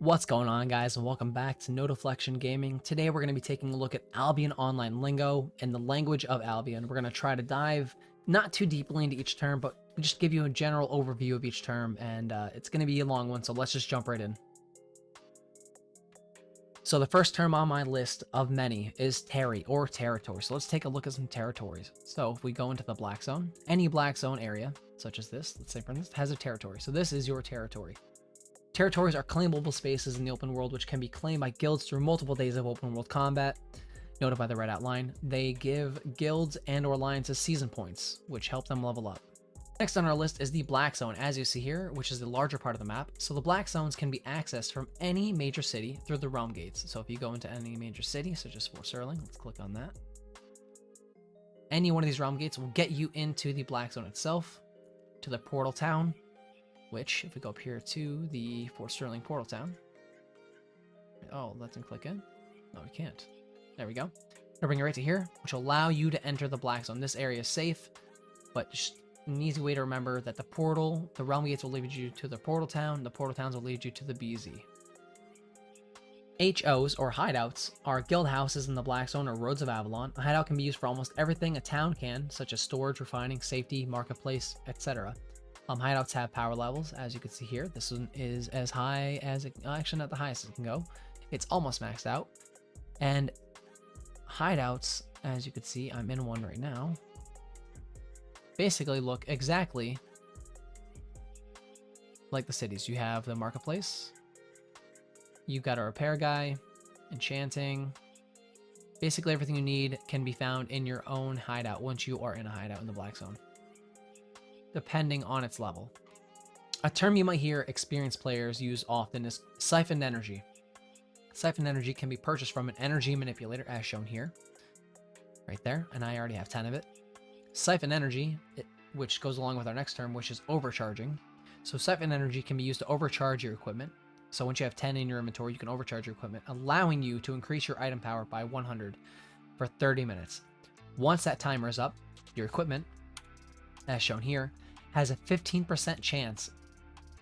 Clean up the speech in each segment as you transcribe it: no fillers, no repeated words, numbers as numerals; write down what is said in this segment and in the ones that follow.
What's going on, guys, and welcome back to Notoflexion Gaming. Today we're going to be taking a look at Albion Online Lingo and the language of Albion. We're going to try to dive not too deeply into each term, but just give you a general overview of each term, and it's going to be a long one, so let's just jump right in. So the first term on my list of many is Terry, or territory. So let's take a look at some territories. So if we go into the black zone, any black zone area, such as this, let's say for instance, has a territory. So this is your territory. Territories are claimable spaces in the open world which can be claimed by guilds through multiple days of open world combat. Noted by the red outline, they give guilds and or alliances season points, which help them level up. Next on our list is the black zone, as you see here, which is the larger part of the map. So the black zones can be accessed from any major city through the realm gates. So if you go into any major city, such as Fort Sterling, let's click on that. Any one of these realm gates will get you into the black zone itself, to the portal town, which, if we go up here to the Fort Sterling portal town, oh, let's click in. No, we can't. There we go. I'll bring you right to here, which will allow you to enter the black zone. This area is safe, but just an easy way to remember that the realm gates will lead you to the portal town, the portal towns will lead you to the BZ. HOs, or hideouts, are guild houses in the black zone or roads of Avalon. A hideout can be used for almost everything a town can, such as storage, refining, safety, marketplace, etc. Hideouts have power levels, as you can see here. This one is as high as actually not the highest it can go. It's almost maxed out. And hideouts, as you can see, I'm in one right now, basically look exactly like the cities. You have the marketplace, you've got a repair guy, enchanting. Basically everything you need can be found in your own hideout once you are in a hideout in the black zone, depending on its level. A term you might hear experienced players use often is siphoned energy. Siphoned energy can be purchased from an energy manipulator, as shown here, right there, and I already have 10 of it. Siphoned energy, which goes along with our next term, which is overcharging. So siphoned energy can be used to overcharge your equipment. So once you have 10 in your inventory, you can overcharge your equipment, allowing you to increase your item power by 100 for 30 minutes. Once that timer is up, your equipment, as shown here, has a 15% chance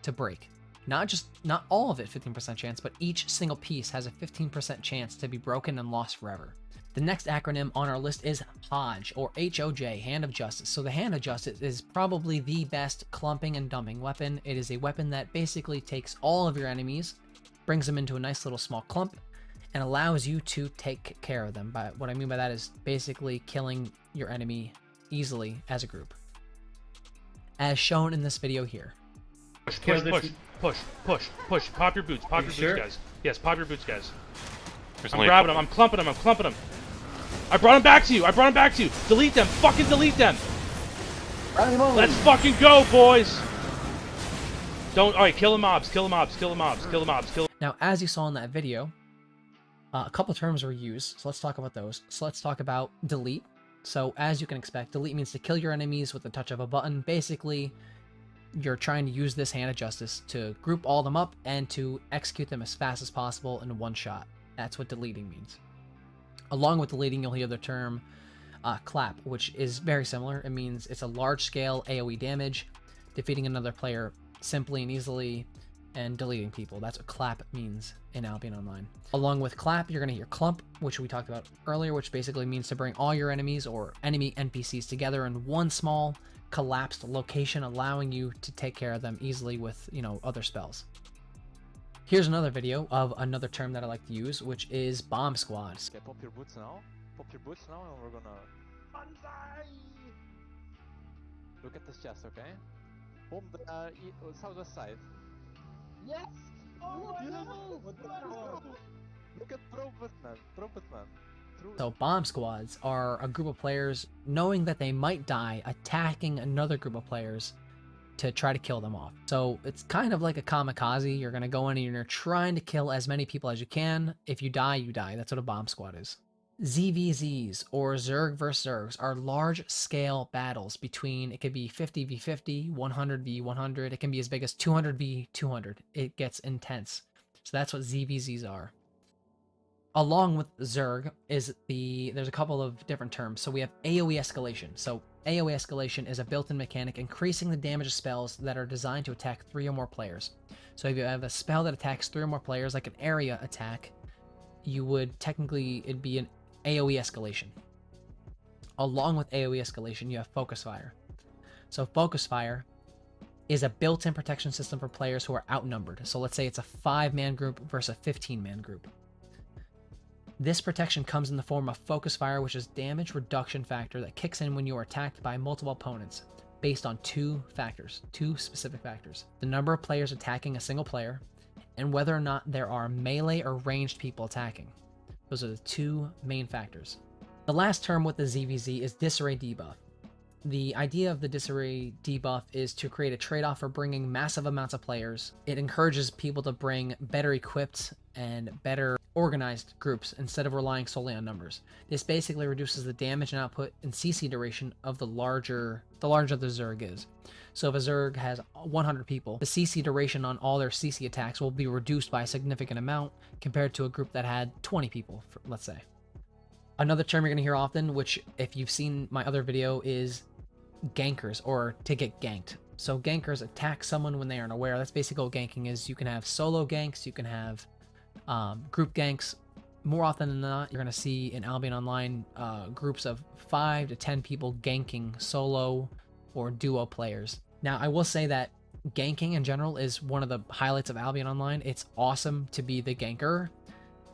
to break. Not all of it 15% chance, but each single piece has a 15% chance to be broken and lost forever. The next acronym on our list is HOJ, or HOJ, Hand of Justice. So the Hand of Justice is probably the best clumping and dumping weapon. It is a weapon that basically takes all of your enemies, brings them into a nice little small clump, and allows you to take care of them. But what I mean by that is basically killing your enemy easily as a group, as shown in this video here. Push. Pop your boots. Pop your boots, guys. Yes, pop your boots, guys. I'm grabbing them. I'm clumping them. I brought them back to you. Delete them. Fucking delete them. Let's fucking go, boys. Alright, kill the mobs. Now, as you saw in that video, a couple terms were used, so let's talk about those. So let's talk about delete. So as you can expect, delete means to kill your enemies with the touch of a button. Basically, you're trying to use this Hand of Justice to group all of them up and to execute them as fast as possible in one shot. That's what deleting means. Along with deleting, you'll hear the term clap, which is very similar. It means it's a large-scale AoE damage, defeating another player simply and easily, and deleting people. That's what clap means in Albion Online. Along with clap, you're going to hear clump, which we talked about earlier, which basically means to bring all your enemies or enemy NPCs together in one small collapsed location, allowing you to take care of them easily with, other spells. Here's another video of another term that I like to use, which is bomb squads. Okay, pop your boots now, and we're gonna... Banzai! Look at this chest, okay? Bomb the southwest side. Yes! Oh, beautiful! Look at Trumpet Man. So bomb squads are a group of players knowing that they might die, attacking another group of players to try to kill them off. So it's kind of like a kamikaze. You're going to go in and you're trying to kill as many people as you can. If you die, you die. That's what a bomb squad is. ZVZs, or Zerg vs. Zergs, are large-scale battles between, it could be 50v50, 100v100, it can be as big as 200v200. It gets intense. So that's what ZVZs are. Along with Zerg there's a couple of different terms. So we have AoE escalation. So AoE escalation is a built-in mechanic increasing the damage of spells that are designed to attack 3 or more players. So if you have a spell that attacks 3 or more players, like an area attack, you would technically, it'd be an AoE escalation. Along with AoE escalation, you have Focus Fire. So Focus Fire is a built-in protection system for players who are outnumbered. So let's say it's a 5-man group versus a 15-man group. This protection comes in the form of Focus Fire, which is damage reduction factor that kicks in when you are attacked by multiple opponents, based on 2 specific factors. The number of players attacking a single player, and whether or not there are melee or ranged people attacking. Those are the 2 main factors. The last term with the ZVZ is Disarray Debuff. The idea of the Disarray debuff is to create a trade-off for bringing massive amounts of players. It encourages people to bring better equipped and better organized groups instead of relying solely on numbers. This basically reduces the damage and output and CC duration of the larger the Zerg is. So if a Zerg has 100 people, the CC duration on all their CC attacks will be reduced by a significant amount compared to a group that had 20 people, let's say. Another term you're going to hear often, which if you've seen my other video, is gankers, or to get ganked. So gankers attack someone when they are unaware. That's basically what ganking is. You can have solo ganks, you can have group ganks. More often than not, you're going to see in Albion Online groups of 5 to 10 people ganking solo or duo players. Now, I will say that ganking in general is one of the highlights of Albion Online. It's awesome to be the ganker,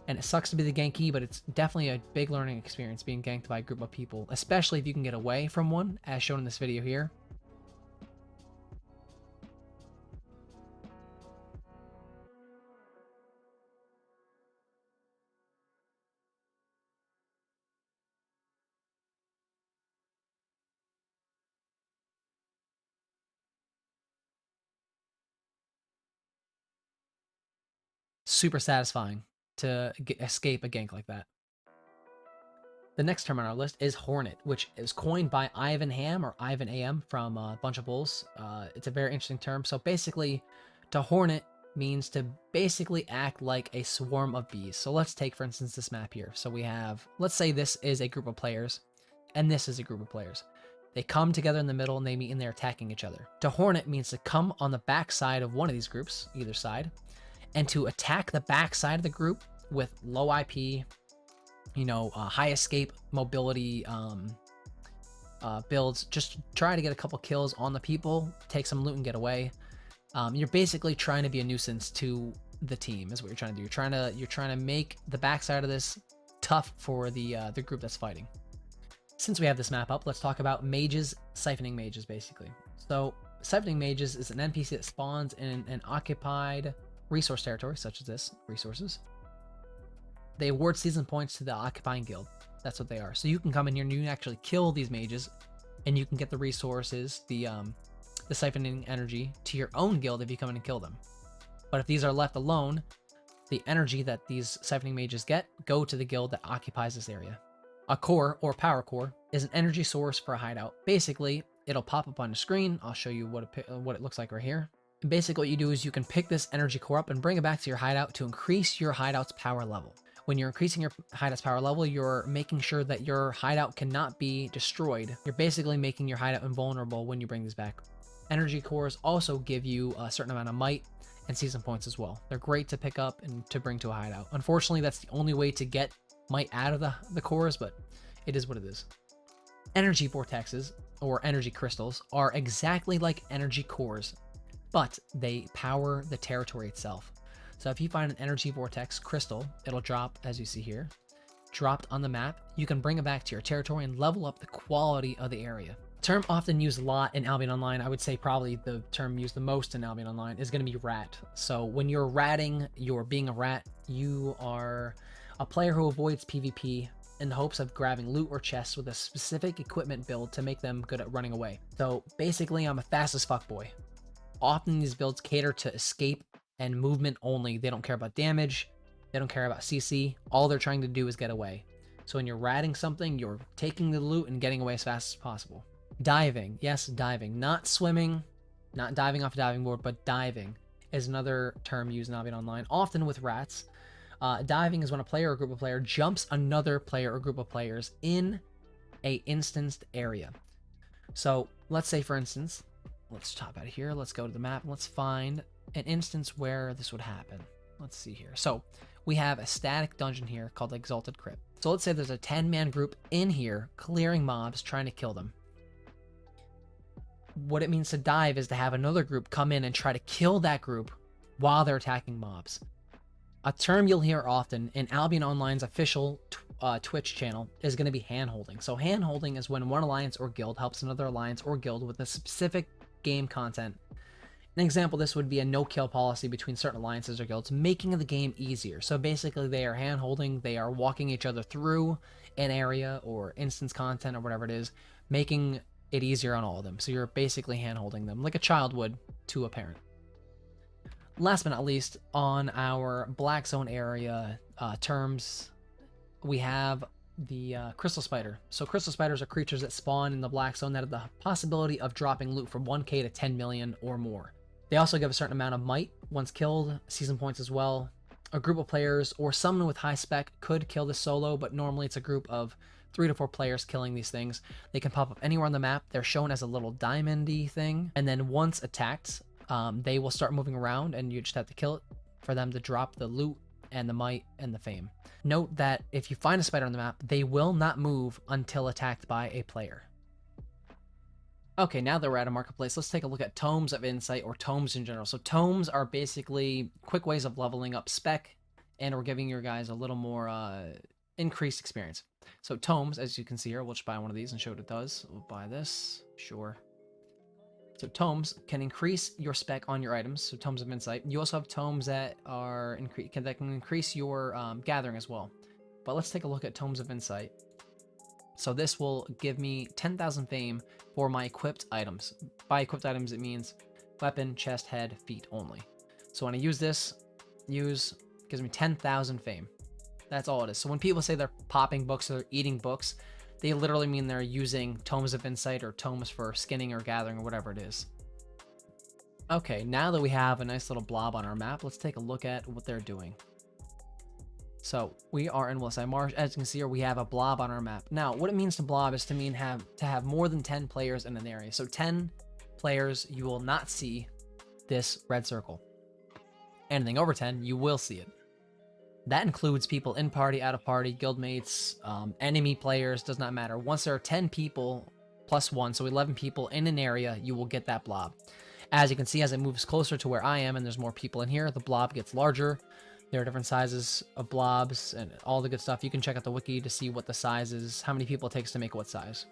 and it sucks to be the ganky, but it's definitely a big learning experience being ganked by a group of people, especially if you can get away from one, as shown in this video here. Super satisfying to escape a gank like that. The next term on our list is Hornet, which is coined by Ivan Ham or Ivan AM from Bunch of Bulls. It's a very interesting term. So basically, to Hornet means to basically act like a swarm of bees. So let's take, for instance, this map here. So we have, let's say this is a group of players, and this is a group of players. They come together in the middle and they meet and they're attacking each other. To Hornet means to come on the back side of one of these groups, either side, and to attack the back side of the group with low IP, high escape mobility builds. Just try to get a couple kills on the people, take some loot and get away. You're basically trying to be a nuisance to the team is what you're trying to do. You're trying to make the backside of this tough for the group that's fighting. Since we have this map up, let's talk about mages, siphoning mages basically. So siphoning mages is an NPC that spawns in an occupied resource territory, such as this, resources. They award season points to the occupying guild. That's what they are. So you can come in here and you can actually kill these mages, and you can get the resources, the siphoning energy to your own guild if you come in and kill them. But if these are left alone, the energy that these siphoning mages get go to the guild that occupies this area. A core, or power core, is an energy source for a hideout. Basically, it'll pop up on the screen. I'll show you what it looks like right here. And basically what you do is you can pick this energy core up and bring it back to your hideout to increase your hideout's power level. When you're increasing your hideout's power level, you're making sure that your hideout cannot be destroyed. You're basically making your hideout invulnerable when you bring these back. Energy cores also give you a certain amount of might and season points as well. They're great to pick up and to bring to a hideout. Unfortunately, that's the only way to get might out of the cores, but it is what it is. Energy vortexes, or energy crystals, are exactly like energy cores, but they power the territory itself. So if you find an energy vortex crystal, it'll drop, as you see here, dropped on the map. You can bring it back to your territory and level up the quality of the area. Term often used a lot in Albion Online, I would say probably the term used the most in Albion Online, is going to be rat. So when you're ratting, you're being a rat, you are a player who avoids PvP in the hopes of grabbing loot or chests with a specific equipment build to make them good at running away. So basically, I'm a fast as fuck boy. Often these builds cater to escape and movement only. They don't care about damage, they don't care about CC. All they're trying to do is get away. So when you're ratting something, you're taking the loot and getting away as fast as possible. Diving, yes, diving. Not swimming, not diving off a diving board, but diving is another term used in Albion Online, often with rats. Diving is when a player or group of players jumps another player or group of players in a instanced area. So let's say, for instance, let's top out of here. Let's go to the map and let's find an instance where this would happen. Let's see here. So we have a static dungeon here called Exalted Crypt. So let's say there's a 10-man group in here clearing mobs, trying to kill them. What it means to dive is to have another group come in and try to kill that group while they're attacking mobs. A term you'll hear often in Albion Online's official Twitch channel is going to be hand-holding. So hand-holding is when one alliance or guild helps another alliance or guild with a specific game content. An example, this would be a no-kill policy between certain alliances or guilds, making the game easier. So basically they are hand-holding, they are walking each other through an area or instance content or whatever it is, making it easier on all of them. So you're basically hand-holding them like a child would to a parent. Last but not least, on our Black Zone area terms, we have the Crystal Spider. So Crystal Spiders are creatures that spawn in the Black Zone that have the possibility of dropping loot from 1k to 10 million or more. They also give a certain amount of might once killed, season points as well. A group of players or someone with high spec could kill this solo, but normally it's a group of 3 to 4 players killing these things. They can pop up anywhere on the map. They're shown as a little diamond-y thing, and then once attacked, they will start moving around and you just have to kill it for them to drop the loot and the might and the fame. Note that if you find a spider on the map, they will not move until attacked by a player. Okay, now that we're at a marketplace, let's take a look at tomes of insight, or tomes in general. So tomes are basically quick ways of leveling up spec, and we're giving your guys a little more increased experience. So tomes, as you can see here, we'll just buy one of these and show what it does. We'll buy this, sure. So tomes can increase your spec on your items, so tomes of insight. You also have tomes that are that can increase your gathering as well. But let's take a look at tomes of insight. So this will give me 10,000 fame for my equipped items. By equipped items, it means weapon, chest, head, feet only. So when I use this, gives me 10,000 fame. That's all it is. So when people say they're popping books or they're eating books, they literally mean they're using tomes of insight or tomes for skinning or gathering or whatever it is. Okay, now that we have a nice little blob on our map, let's take a look at what they're doing. So we are in Westside Marsh. As you can see here, we have a blob on our map. Now, what it means to blob is to have more than 10 players in an area. So 10 players, you will not see this red circle. Anything over 10, you will see it. That includes people in party, out of party, guildmates, enemy players, does not matter. Once there are 10 people plus 1, so 11 people in an area, you will get that blob. As you can see, as it moves closer to where I am and there's more people in here, the blob gets larger. There are different sizes of blobs and all the good stuff. You can check out the wiki to see what the size is, how many people it takes to make what size.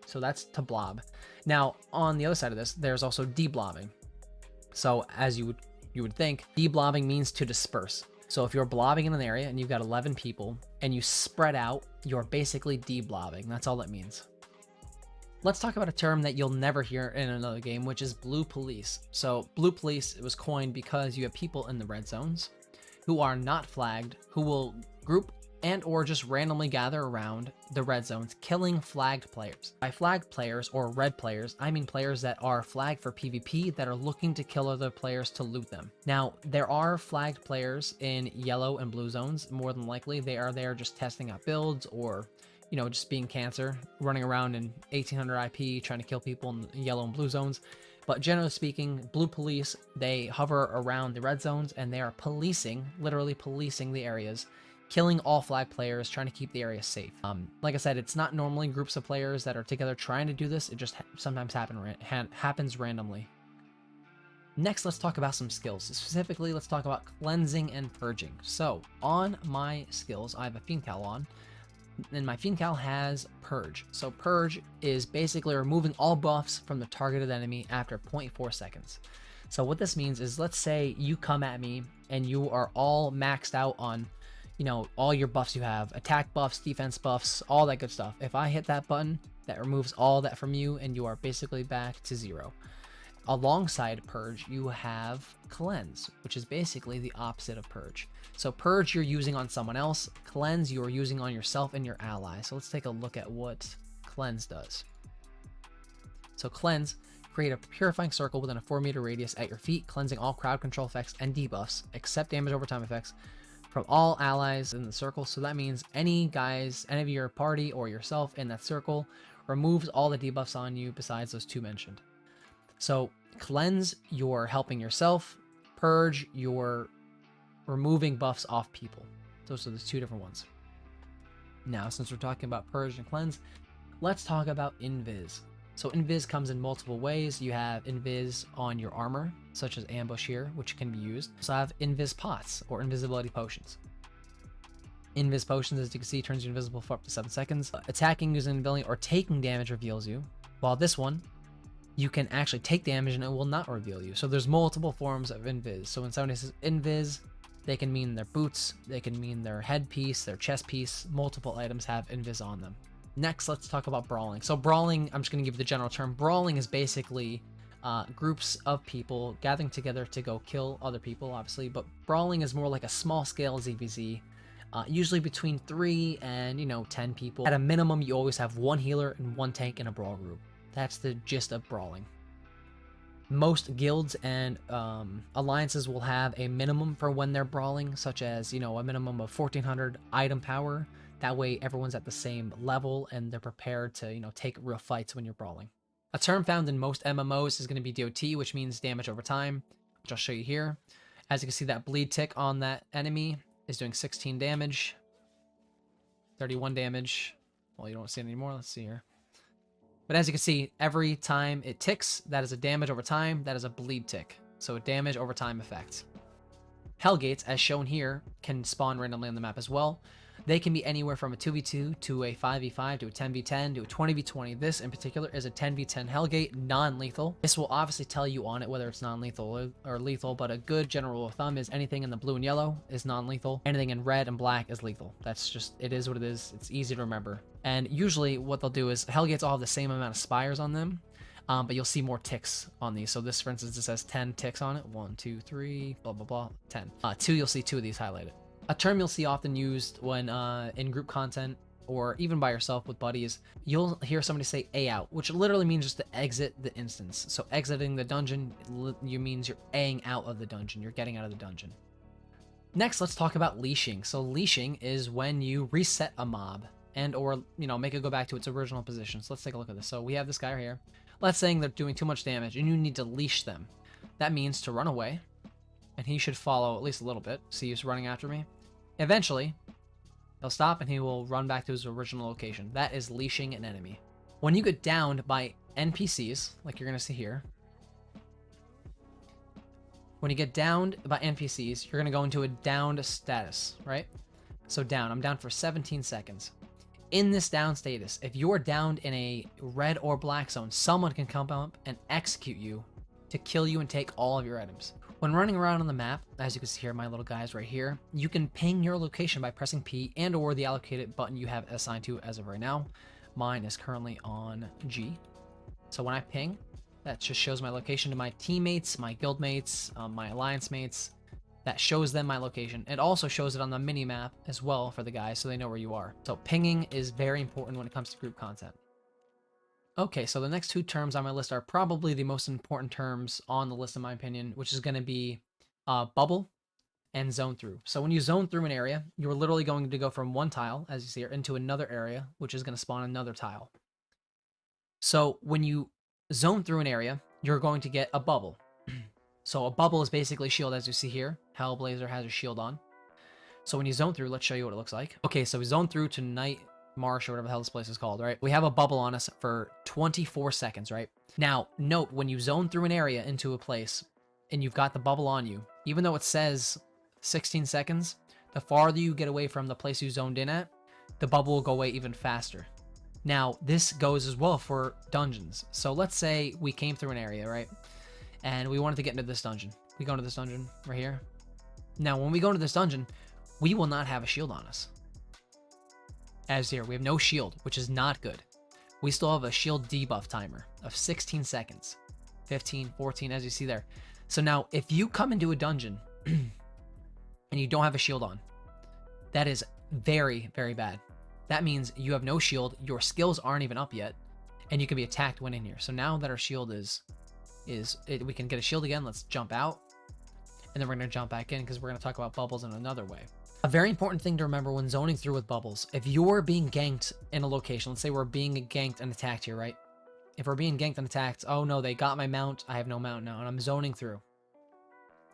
So that's to blob. Now, on the other side of this, there's also deblobbing. So as you would think, deblobbing means to disperse. So if you're blobbing in an area and you've got 11 people and you spread out, you're basically deblobbing. That's all it means. Let's talk about a term that you'll never hear in another game, which is blue police. So blue police, it was coined because you have people in the red zones who are not flagged, who will group and or just randomly gather around the red zones, killing flagged players. By flagged players or red players, I mean players that are flagged for PvP that are looking to kill other players to loot them. Now, there are flagged players in yellow and blue zones. More than likely, they are there just testing out builds or, you know, just being cancer, running around in 1800 IP, trying to kill people in yellow and blue zones. But generally speaking, blue police, they hover around the red zones and they are policing, literally policing the areas, killing all flag players, trying to keep the area safe. Like I said, it's not normally groups of players that are together trying to do this. It just sometimes happens randomly. Next, let's talk about some skills. Specifically, let's talk about cleansing and purging. So on my skills, I have a Fiend Cowl on, and my Fiend Cowl has Purge. So Purge is basically removing all buffs from the targeted enemy after 0.4 seconds. So what this means is, let's say you come at me and you are all maxed out on, you know, all your buffs you have, attack buffs, defense buffs, all that good stuff. If I hit that button, that removes all that from you and you are basically back to 0. Alongside Purge, you have Cleanse, which is basically the opposite of Purge. So Purge you're using on someone else, Cleanse you are using on yourself and your ally. So let's take a look at what Cleanse does. So Cleanse, create a purifying circle within a 4-meter radius at your feet, cleansing all crowd control effects and debuffs, except damage over time effects, from all allies in the circle. So that means any guys, any of your party or yourself in that circle, removes all the debuffs on you besides those 2 mentioned. So cleanse, you're helping yourself. Purge, you're removing buffs off people. Those are the 2 different ones. Now, since we're talking about purge and cleanse, let's talk about invis. So invis comes in multiple ways. You have invis on your armor, such as ambush here, which can be used. So I have invis pots or invisibility potions. Invis potions, as you can see, turns you invisible for up to 7 seconds. Attacking using invisibility or taking damage reveals you. While this one, you can actually take damage and it will not reveal you. So there's multiple forms of invis. So when somebody says invis, they can mean their boots, they can mean their headpiece, their chest piece. Multiple items have invis on them. Next, let's talk about brawling. So brawling, I'm just going to give you the general term. Brawling is basically groups of people gathering together to go kill other people, obviously. But brawling is more like a small scale ZVZ. Usually between 3 and 10 people. At a minimum, you always have 1 healer and 1 tank in a brawl group. That's the gist of brawling. Most guilds and alliances will have a minimum for when they're brawling, such as a minimum of 1400 item power. That way everyone's at the same level and they're prepared to take real fights when you're brawling. A term found in most MMOs is going to be DOT, which means damage over time, which I'll show you here. As you can see, that bleed tick on that enemy is doing 16 damage, 31 damage. Well, you don't see it anymore. Let's see here. But as you can see, every time it ticks, that is a damage over time. That is a bleed tick. So a damage over time effect. Hellgates, as shown here, can spawn randomly on the map as well. They can be anywhere from a 2v2 to a 5v5 to a 10v10 to a 20v20. This in particular is a 10v10 Hellgate, non-lethal. This will obviously tell you on it whether it's non-lethal or lethal, but a good general rule of thumb is anything in the blue and yellow is non-lethal. Anything in red and black is lethal. That's just, it is what it is. It's easy to remember. And usually what they'll do is Hellgates all have the same amount of spires on them, but you'll see more ticks on these. So this, for instance, it says 10 ticks on it. 1, 2, 3, blah, blah, blah, 10. 2, you'll see 2 of these highlighted. A term you'll see often used when in group content or even by yourself with buddies, you'll hear somebody say A out, which literally means just to exit the instance. So exiting the dungeon, you means you're A-ing out of the dungeon. You're getting out of the dungeon. Next, let's talk about leashing. So leashing is when you reset a mob and or make it go back to its original position. So let's take a look at this. So we have this guy right here. Let's say they're doing too much damage and you need to leash them. That means to run away, and he should follow at least a little bit. See, he's running after me. Eventually, he'll stop and he will run back to his original location. That is leashing an enemy. When you get downed by NPCs, like you're going to see here, when you get downed by NPCs, you're going to go into a downed status, right? So down. I'm down for 17 seconds. In this down status, if you're downed in a red or black zone, someone can come up and execute you to kill you and take all of your items. When running around on the map, as you can see here, my little guys right here, you can ping your location by pressing P and or the allocated button you have assigned to as of right now. Mine is currently on G. So when I ping, that just shows my location to my teammates, my guild mates, my alliance mates. That shows them my location. It also shows it on the mini map as well for the guys so they know where you are. So pinging is very important when it comes to group content. Okay, so the next 2 terms on my list are probably the most important terms on the list in my opinion, which is going to be bubble and zone through. So when you zone through an area, you're literally going to go from one tile, as you see here, into another area, which is going to spawn another tile. So when you zone through an area, you're going to get a bubble. So a bubble is basically shield, as you see here. Hellblazer has a shield on. So when you zone through, let's show you what it looks like. Okay, so we zone through to Night Marsh or whatever the hell this place is called, right? We have a bubble on us for 24 seconds, right? Now, note, when you zone through an area into a place and you've got the bubble on you, even though it says 16 seconds, the farther you get away from the place you zoned in at, the bubble will go away even faster. Now, this goes as well for dungeons. So let's say we came through an area, right? And we wanted to get into this dungeon. We go into this dungeon right here. Now, when we go into this dungeon, we will not have a shield on us. As here, we have no shield, which is not good. We still have a shield debuff timer of 16 seconds, 15, 14, as you see there. So now, if you come into a dungeon and you don't have a shield on, that is very, very bad. That means you have no shield, your skills aren't even up yet, and you can be attacked when in here. So now that our shield we can get a shield again, let's jump out, and then we're going to jump back in because we're going to talk about bubbles in another way. A very important thing to remember when zoning through with bubbles, if you're being ganked in a location, let's say we're being ganked and attacked here, right? If we're being ganked and attacked, oh no, they got my mount, I have no mount now, and I'm zoning through.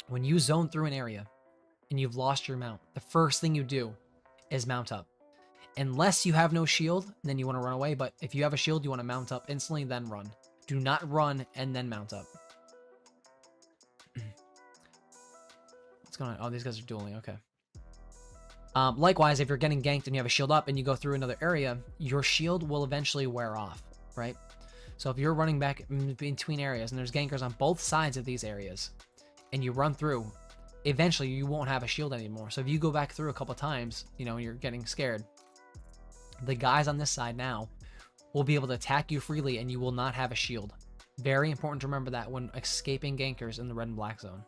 When you zone through an area and you've lost your mount, the first thing you do is mount up. Unless you have no shield, then you want to run away, but if you have a shield, you want to mount up instantly, then run. Do not run and then mount up. What's going on? Oh, these guys are dueling, okay. Likewise, if you're getting ganked and you have a shield up and you go through another area, your shield will eventually wear off, right? So if you're running back in between areas and there's gankers on both sides of these areas and you run through, eventually you won't have a shield anymore. So if you go back through a couple times, you know, and you're getting scared, the guys on this side now will be able to attack you freely and you will not have a shield. Very important to remember that when escaping gankers in the red and black zone.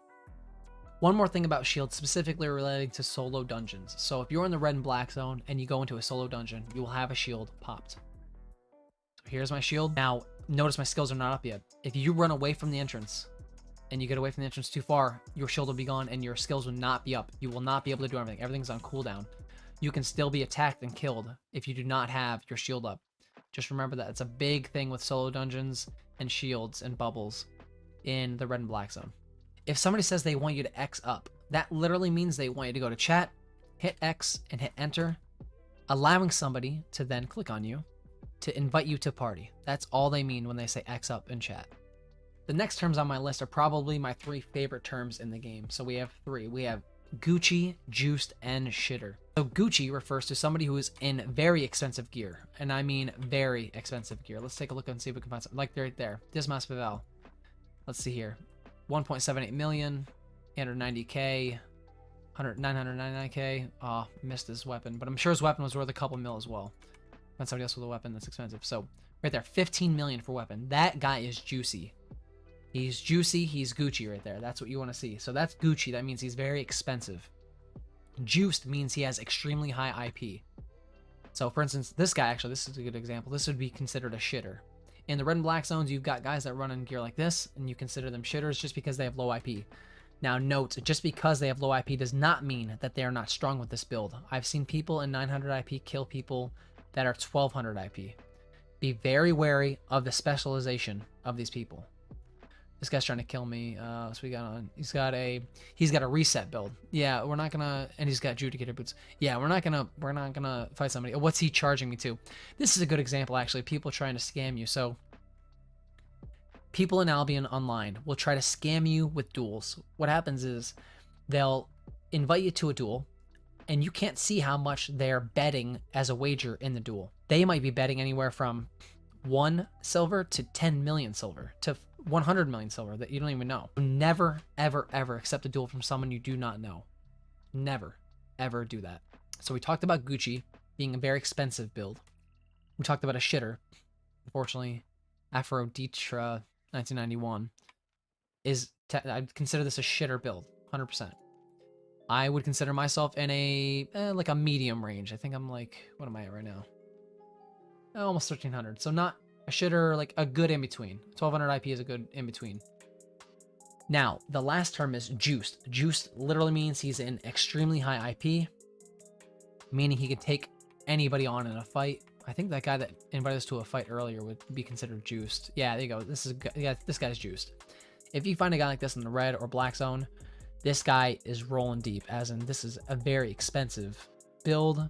One more thing about shields, specifically relating to solo dungeons. So if you're in the red and black zone and you go into a solo dungeon, you will have a shield popped. So here's my shield. Now, notice my skills are not up yet. If you run away from the entrance and you get away from the entrance too far, your shield will be gone and your skills will not be up. You will not be able to do everything. Everything's on cooldown. You can still be attacked and killed if you do not have your shield up. Just remember that it's a big thing with solo dungeons and shields and bubbles in the red and black zone. If somebody says they want you to X up, that literally means they want you to go to chat, hit X, and hit enter, allowing somebody to then click on you to invite you to party. That's all they mean when they say X up in chat. The next terms on my list are probably my 3 favorite terms in the game. So we have 3. We have Gucci, juiced, and shitter. So Gucci refers to somebody who is in very expensive gear, and I mean very expensive gear. Let's take a look and see if we can find something. Like right there, Dismas Vival. Let's see here. 1.78 million, 890k, 999k. Oh, missed his weapon, but I'm sure his weapon was worth a couple mil as well. Find somebody else with a weapon that's expensive. So right there, 15 million for weapon. That guy is juicy. He's juicy, he's Gucci right there. That's what you want to see. So that's Gucci. That means he's very expensive. Juiced means he has extremely high IP. So for instance, this guy, actually, this is a good example. This would be considered a shitter. In the red and black zones, you've got guys that run in gear like this, and you consider them shitters just because they have low IP. Now note, just because they have low IP does not mean that they are not strong with this build. I've seen people in 900 IP kill people that are 1200 IP. Be very wary of the specialization of these people. This guy's trying to kill me. So we got on. He's got a reset build. Yeah, we're not gonna. And he's got Judicator boots. Yeah, we're not gonna fight somebody. What's he charging me to? This is a good example actually. People trying to scam you. So people in Albion Online will try to scam you with duels. What happens is they'll invite you to a duel, and you can't see how much they're betting as a wager in the duel. They might be betting anywhere from 1 silver to 10 million silver to 100 million silver that you don't even know. Never, ever, ever accept a duel from someone you do not know. Never, ever do that. So we talked about Gucci being a very expensive build. We talked about a shitter. Unfortunately, Aphroditra 1991 is, I'd consider this a shitter build, 100%. I would consider myself in a, like a medium range. I think I'm like, what am I at right now? Almost 1300. So not a shitter, like a good in-between. 1200 IP is a good in-between. Now, the last term is juiced. Juiced literally means he's in extremely high IP, meaning he could take anybody on in a fight. I think that guy that invited us to a fight earlier would be considered juiced. Yeah, there you go. This guy's juiced. If you find a guy like this in the red or black zone, this guy is rolling deep, as in this is a very expensive build,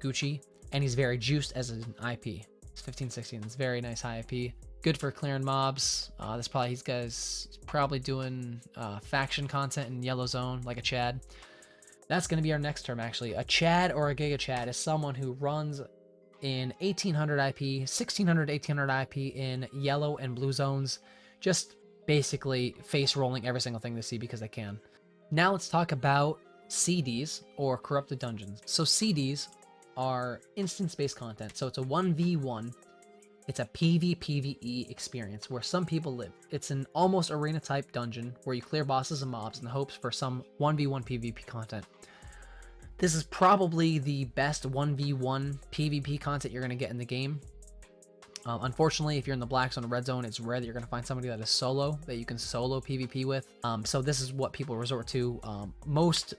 Gucci, and he's very juiced as an IP. It's 15, 16. It's very nice high IP. Good for clearing mobs. These guys probably doing faction content in yellow zone, like a Chad. That's going to be our next term, actually. A Chad or a Giga Chad is someone who runs in 1800 IP, 1600, 1800 IP in yellow and blue zones, just basically face rolling every single thing they see because they can. Now let's talk about CDs, or corrupted dungeons. So CDs are instance-based content. So it's a 1v1. It's a PvPvE experience where some people live. It's an almost arena-type dungeon where you clear bosses and mobs in the hopes for some 1v1 PvP content. This is probably the best 1v1 PvP content you're going to get in the game. Unfortunately, if you're in the black zone or red zone, it's rare that you're going to find somebody that is solo, that you can solo PvP with. So this is what people resort to. Most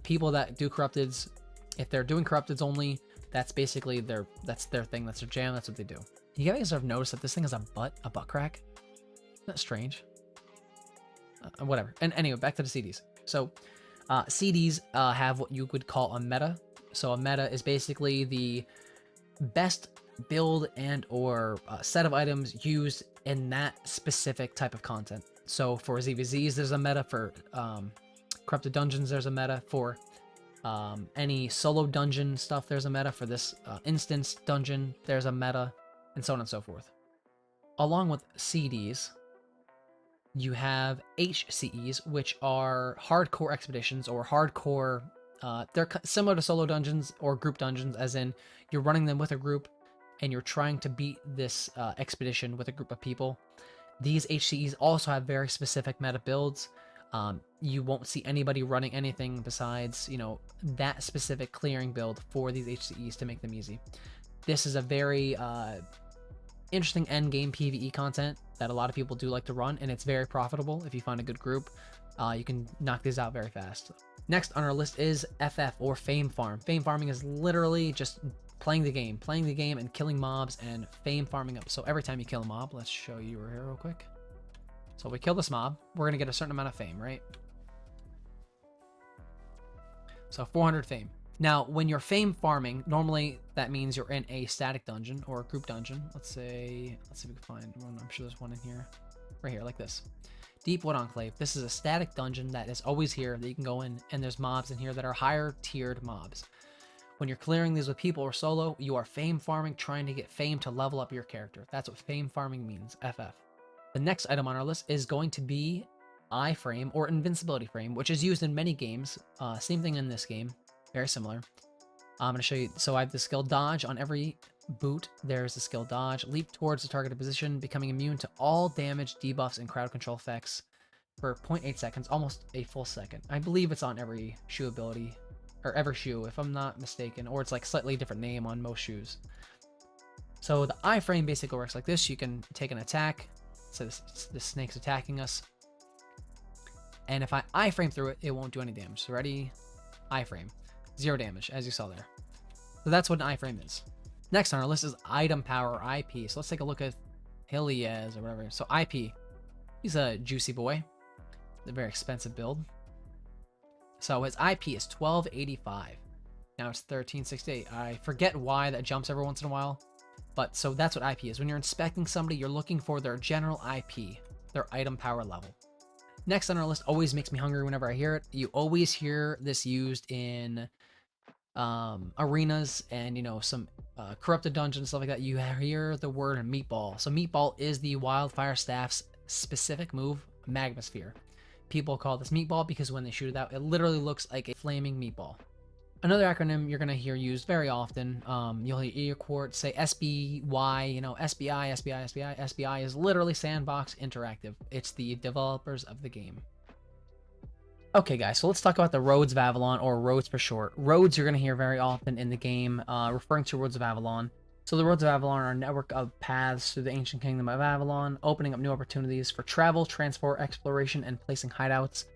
people that do corrupteds, if they're doing corrupteds only, that's basically their thing. That's their jam. That's what they do. You guys have noticed that this thing has a butt crack? Isn't that strange? Whatever. And anyway, back to the CDs. So CDs have what you would call a meta. So a meta is basically the best build and or set of items used in that specific type of content. So for ZVZs, there's a meta. For corrupted dungeons, there's a meta. For any solo dungeon stuff, there's a meta. For this instance dungeon, there's a meta, and so on and so forth. Along with CDs, you have HCEs, which are hardcore expeditions or hardcore. They're similar to solo dungeons or group dungeons, as in you're running them with a group and you're trying to beat this expedition with a group of people. These HCEs also have very specific meta builds. You won't see anybody running anything besides, you know, that specific clearing build for these HCEs to make them easy. This is a very interesting end game PvE content that a lot of people do like to run, and it's very profitable. If you find a good group, you can knock these out very fast. Next on our list is FF, or Fame Farm. Fame farming is literally just playing the game and killing mobs and fame farming up. So every time you kill a mob, let's show you here real quick. So we kill this mob, we're gonna get a certain amount of fame, right? So 400 fame. Now, when you're fame farming, normally that means you're in a static dungeon or a group dungeon. Let's see if we can find one. I'm sure there's one in here. Right here, like this. Deepwood Enclave. This is a static dungeon that is always here that you can go in, and there's mobs in here that are higher tiered mobs. When you're clearing these with people or solo, you are fame farming, trying to get fame to level up your character. That's what fame farming means, FF. The next item on our list is going to be iframe, or invincibility frame, which is used in many games. Same thing in this game. Very similar. I'm going to show you. So I have the skill dodge on every boot. There's the skill dodge. Leap towards the targeted position, becoming immune to all damage, debuffs, and crowd control effects for 0.8 seconds, almost a full second. I believe it's on every shoe ability, or every shoe, if I'm not mistaken, or it's like slightly different name on most shoes. So the iframe basically works like this. You can take an attack. So this snake's attacking us. And if I iframe through it, it won't do any damage. So ready? Iframe. 0 damage, as you saw there. So that's what an iframe is. Next on our list is item power, IP. So let's take a look at Hideouts or whatever. So IP. He's a juicy boy. A very expensive build. So his IP is 1285. Now it's 1368. I forget why that jumps every once in a while. But so that's what IP is. When you're inspecting somebody, you're looking for their general IP, their item power level. Next on our list always makes me hungry whenever I hear it. You always hear this used in arenas and, you know, some corrupted dungeons, stuff like that. You hear the word meatball. So meatball is the wildfire staff's specific move, magma sphere. People call this meatball because when they shoot it out, it literally looks like a flaming meatball. Another acronym you're going to hear used very often, you'll hear Earquart say SBY, you know, SBI. SBI is literally Sandbox Interactive. It's the developers of the game. Okay, guys, so let's talk about the Roads of Avalon, or Roads for short. Roads you're going to hear very often in the game, referring to Roads of Avalon. So the Roads of Avalon are a network of paths through the ancient kingdom of Avalon, opening up new opportunities for travel, transport, exploration, and placing hideouts.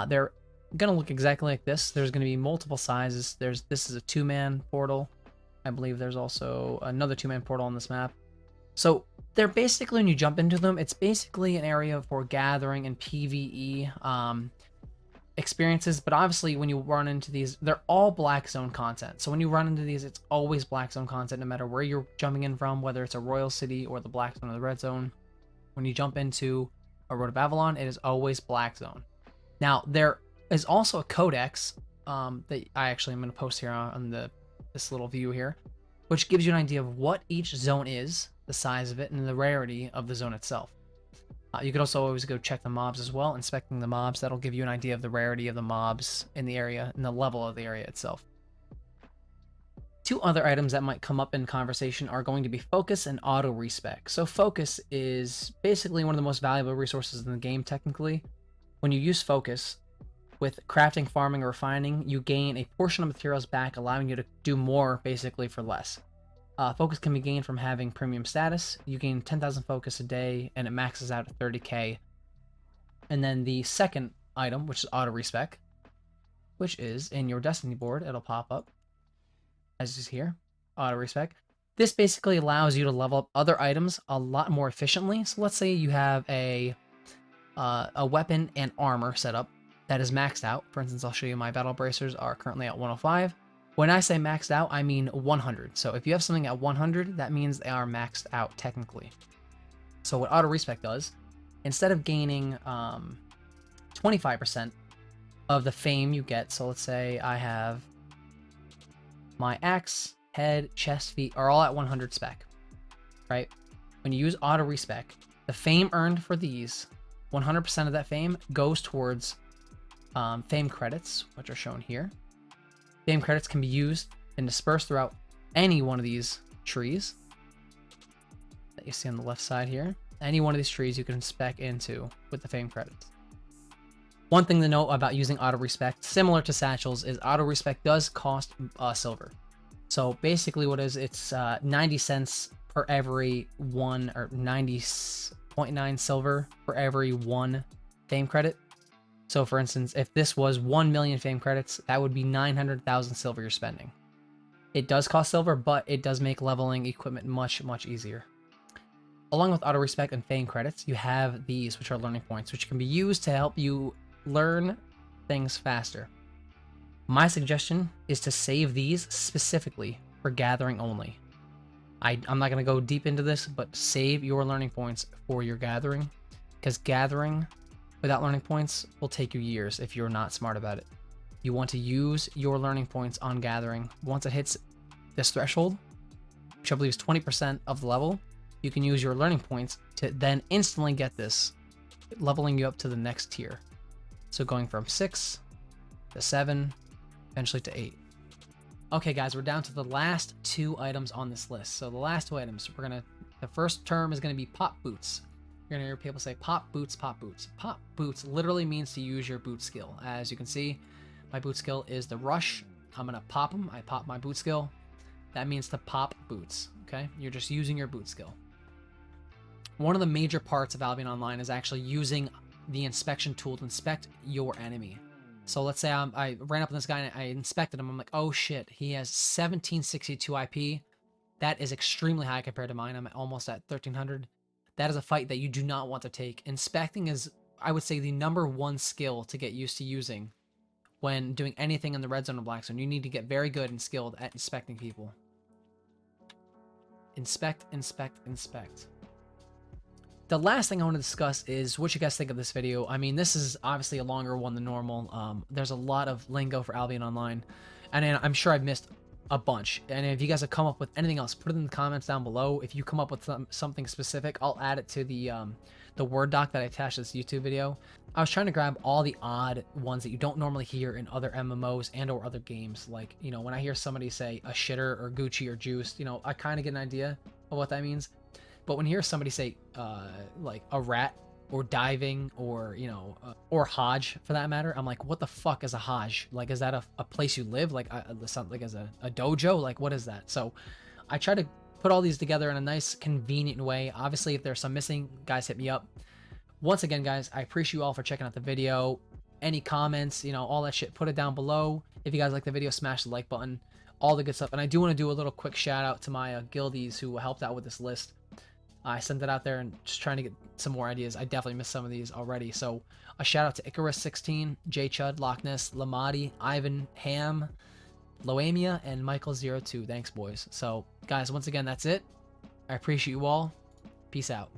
They're gonna look exactly like this. There's gonna be multiple sizes. This is a 2-man portal. I believe there's also another 2-man portal on this map. So they're basically, when you jump into them, it's basically an area for gathering and PvE experiences. But obviously when you run into these, they're all black zone content. So when you run into these, it's always black zone content, no matter where you're jumping in from, whether it's a royal city or the black zone or the red zone. When you jump into a Road of Avalon, it is always black zone. Now there is also a codex that I actually am going to post here on this little view here, which gives you an idea of what each zone is, the size of it, and the rarity of the zone itself. You could also always go check the mobs as well, inspecting the mobs. That'll give you an idea of the rarity of the mobs in the area and the level of the area itself. 2 other items that might come up in conversation are going to be focus and auto respec. So focus is basically one of the most valuable resources in the game technically. When you use focus, with crafting, farming, or refining, you gain a portion of materials back, allowing you to do more basically for less. Focus can be gained from having premium status. You gain 10,000 focus a day, and it maxes out at 30k. And then the second item, which is auto respec, which is in your Destiny board. It'll pop up as is here, auto respec. This basically allows you to level up other items a lot more efficiently. So let's say you have a weapon and armor setup that is maxed out. For instance, I'll show you my battle bracers are currently at 105. When I say maxed out, I mean 100. So if you have something at 100, that means they are maxed out technically. So what auto respec does, instead of gaining 25% of the fame you get, so let's say I have my axe, head, chest, feet are all at 100 spec, right? When you use auto respec, the fame earned for these, 100% of that fame goes towards fame credits, which are shown here. Fame credits can be used and dispersed throughout any one of these trees that you see on the left side here. Any one of these trees you can spec into with the fame credits. One thing to note about using auto respec, similar to satchels, is auto respec does cost silver. So basically what is it's 90 cents per every one, or 90.9 silver for every one fame credit. So for instance, if this was 1 million fame credits, that would be 900,000 silver you're spending. It does cost silver, but it does make leveling equipment much, much easier. Along with auto respec and fame credits, you have these, which are learning points, which can be used to help you learn things faster. My suggestion is to save these specifically for gathering only. I'm not going to go deep into this, but save your learning points for your gathering, because gathering without learning points will take you years if you're not smart about it. You want to use your learning points on gathering. Once it hits this threshold, which I believe is 20% of the level, you can use your learning points to then instantly get this, leveling you up to the next tier. So going from 6 to 7, eventually to 8. Okay guys, we're down to the last 2 items on this list. So the last 2 items, the first term is gonna be pop boots. You're gonna hear people say pop boots, pop boots. Pop boots literally means to use your boot skill. As you can see, my boot skill is the rush. I'm gonna pop them. I pop my boot skill. That means to pop boots, okay? You're just using your boot skill. One of the major parts of Albion Online is actually using the inspection tool to inspect your enemy. So let's say I ran up on this guy and I inspected him. I'm like, oh shit, he has 1762 IP. That is extremely high compared to mine. I'm almost at 1300. That is a fight that you do not want to take. Inspecting is, I would say, the #1 skill to get used to using when doing anything in the red zone or black zone. You need to get very good and skilled at inspecting people. Inspect, inspect, inspect. The last thing I want to discuss is what you guys think of this video. I mean, this is obviously a longer one than normal. There's a lot of lingo for Albion Online, and I'm sure I've missed a bunch. And if you guys have come up with anything else, put it in the comments down below. If you come up with something specific, I'll add it to the Word doc that I attached to this YouTube video. I was trying to grab all the odd ones that you don't normally hear in other MMOs and or other games. Like, you know, when I hear somebody say a shitter or Gucci or juiced, you know, I kind of get an idea of what that means. But when you hear somebody say like a rat or diving or, you know, or Hodge for that matter, I'm like, what the fuck is a Hodge? Like, is that a place you live? Like, like as a dojo? Like, what is that? So I try to put all these together in a nice, convenient way. Obviously, if there's some missing, guys, hit me up. Once again, guys, I appreciate you all for checking out the video. Any comments, you know, all that shit, put it down below. If you guys like the video, smash the like button, all the good stuff. And I do want to do a little quick shout out to my guildies who helped out with this list. I sent it out there and just trying to get some more ideas. I definitely missed some of these already. So a shout out to Icarus16, J Chud, Loch Ness, Lamati, Ivan, Ham, Loamia, and Michael02. Thanks, boys. So guys, once again, that's it. I appreciate you all. Peace out.